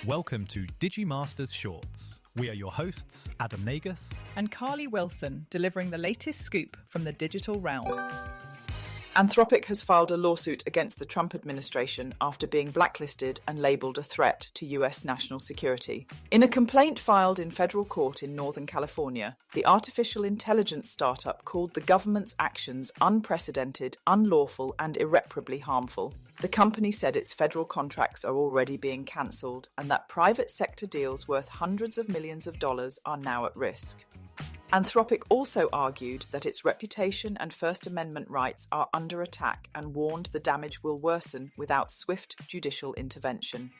Welcome to Digimasters Shorts. We are your hosts, Adam Nagus and Carly Wilson, delivering the latest scoop from the digital realm. Anthropic has filed a lawsuit against the Trump administration after being blacklisted and labelled a threat to US national security. In a complaint filed in federal court in Northern California, the artificial intelligence startup called the government's actions unprecedented, unlawful, and irreparably harmful. The company said its federal contracts are already being cancelled and that private sector deals worth hundreds of millions of dollars are now at risk. Anthropic also argued that its reputation and First Amendment rights are under attack and warned the damage will worsen without swift judicial intervention.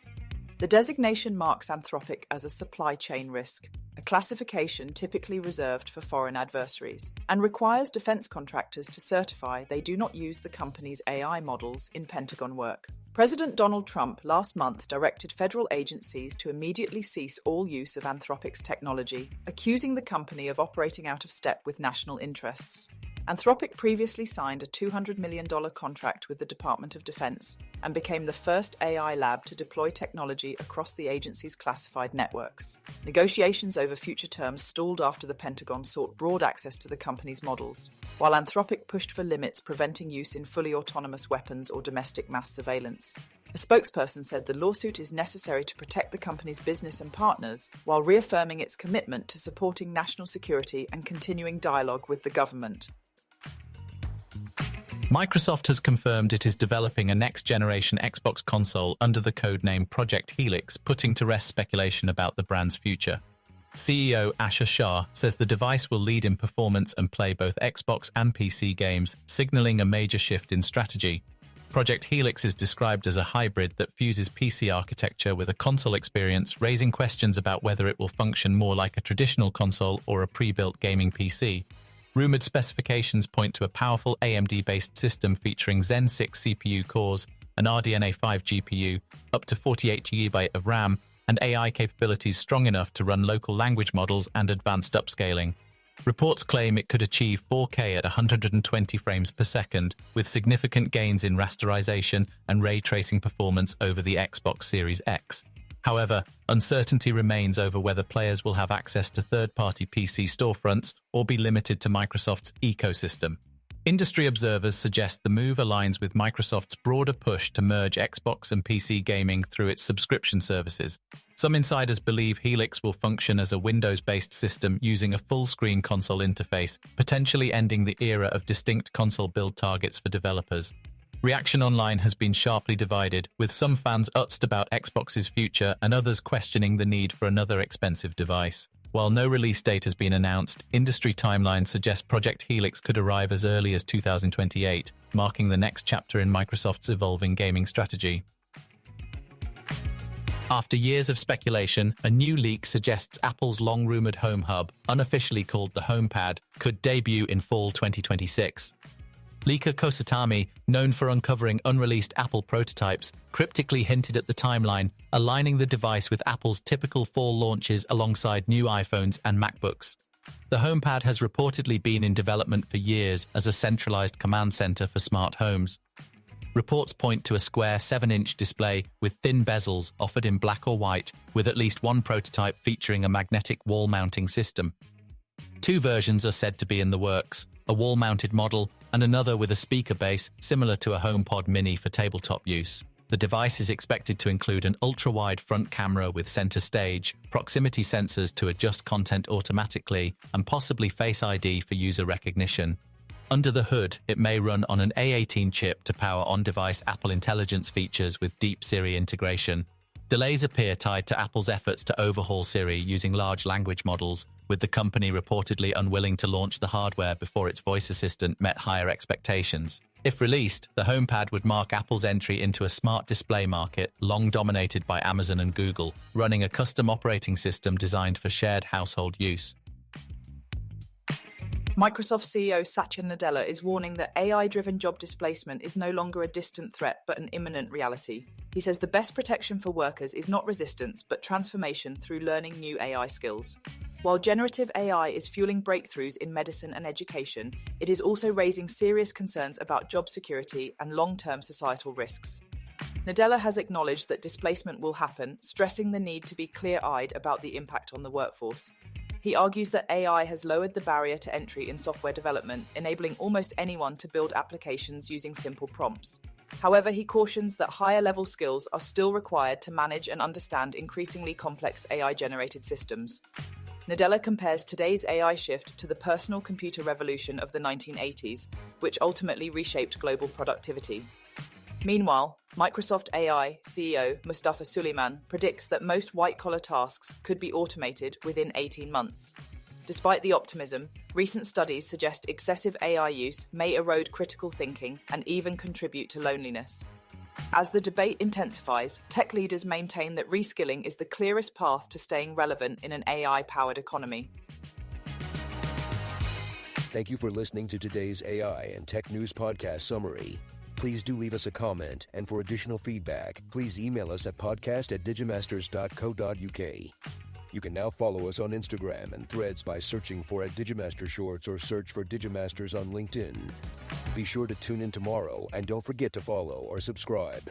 The designation marks Anthropic as a supply chain risk, a classification typically reserved for foreign adversaries, and requires defense contractors to certify they do not use the company's AI models in Pentagon work. President Donald Trump last month directed federal agencies to immediately cease all use of Anthropic's technology, accusing the company of operating out of step with national interests. Anthropic previously signed a $200 million contract with the Department of Defense and became the first AI lab to deploy technology across the agency's classified networks. Negotiations over future terms stalled after the Pentagon sought broad access to the company's models, while Anthropic pushed for limits preventing use in fully autonomous weapons or domestic mass surveillance. A spokesperson said the lawsuit is necessary to protect the company's business and partners while reaffirming its commitment to supporting national security and continuing dialogue with the government. Microsoft has confirmed it is developing a next-generation Xbox console under the codename Project Helix, putting to rest speculation about the brand's future. CEO Asher Shah says the device will lead in performance and play both Xbox and PC games, signaling a major shift in strategy. Project Helix is described as a hybrid that fuses PC architecture with a console experience, raising questions about whether it will function more like a traditional console or a pre-built gaming PC. Rumored specifications point to a powerful AMD-based system featuring Zen 6 CPU cores, an RDNA 5 GPU, up to 48GB of RAM, and AI capabilities strong enough to run local language models and advanced upscaling. Reports claim it could achieve 4K at 120 frames per second, with significant gains in rasterization and ray tracing performance over the Xbox Series X. However, uncertainty remains over whether players will have access to third-party PC storefronts or be limited to Microsoft's ecosystem. Industry observers suggest the move aligns with Microsoft's broader push to merge Xbox and PC gaming through its subscription services. Some insiders believe Helix will function as a Windows-based system using a full-screen console interface, potentially ending the era of distinct console build targets for developers. Reaction online has been sharply divided, with some fans utzed about Xbox's future and others questioning the need for another expensive device. While no release date has been announced, industry timelines suggest Project Helix could arrive as early as 2028, marking the next chapter in Microsoft's evolving gaming strategy. After years of speculation, a new leak suggests Apple's long-rumored home hub, unofficially called the HomePad, could debut in fall 2026. Leaker Kosatami, known for uncovering unreleased Apple prototypes, cryptically hinted at the timeline, aligning the device with Apple's typical fall launches alongside new iPhones and MacBooks. The HomePad has reportedly been in development for years as a centralized command center for smart homes. Reports point to a square 7-inch display with thin bezels offered in black or white, with at least one prototype featuring a magnetic wall-mounting system. Two versions are said to be in the works, a wall-mounted model and another with a speaker base similar to a HomePod Mini for tabletop use. The device is expected to include an ultra-wide front camera with center stage, proximity sensors to adjust content automatically, and possibly Face ID for user recognition. Under the hood, it may run on an A18 chip to power on-device Apple Intelligence features with deep Siri integration. Delays appear tied to Apple's efforts to overhaul Siri using large language models, with the company reportedly unwilling to launch the hardware before its voice assistant met higher expectations. If released, the HomePad would mark Apple's entry into a smart display market long dominated by Amazon and Google, running a custom operating system designed for shared household use. Microsoft CEO Satya Nadella is warning that AI-driven job displacement is no longer a distant threat but an imminent reality. He says the best protection for workers is not resistance but transformation through learning new AI skills. While generative AI is fueling breakthroughs in medicine and education, it is also raising serious concerns about job security and long-term societal risks. Nadella has acknowledged that displacement will happen, stressing the need to be clear-eyed about the impact on the workforce. He argues that AI has lowered the barrier to entry in software development, enabling almost anyone to build applications using simple prompts. However, he cautions that higher-level skills are still required to manage and understand increasingly complex AI-generated systems. Nadella compares today's AI shift to the personal computer revolution of the 1980s, which ultimately reshaped global productivity. Meanwhile, Microsoft AI CEO Mustafa Suleyman predicts that most white-collar tasks could be automated within 18 months. Despite the optimism, recent studies suggest excessive AI use may erode critical thinking and even contribute to loneliness. As the debate intensifies, tech leaders maintain that reskilling is the clearest path to staying relevant in an AI-powered economy. Thank you for listening to today's AI and Tech News Podcast Summary. Please do leave us a comment, and for additional feedback, please email us at podcast@digimasters.co.uk. You can now follow us on Instagram and Threads by searching for @Digimaster Shorts or search for Digimasters on LinkedIn. Be sure to tune in tomorrow and don't forget to follow or subscribe.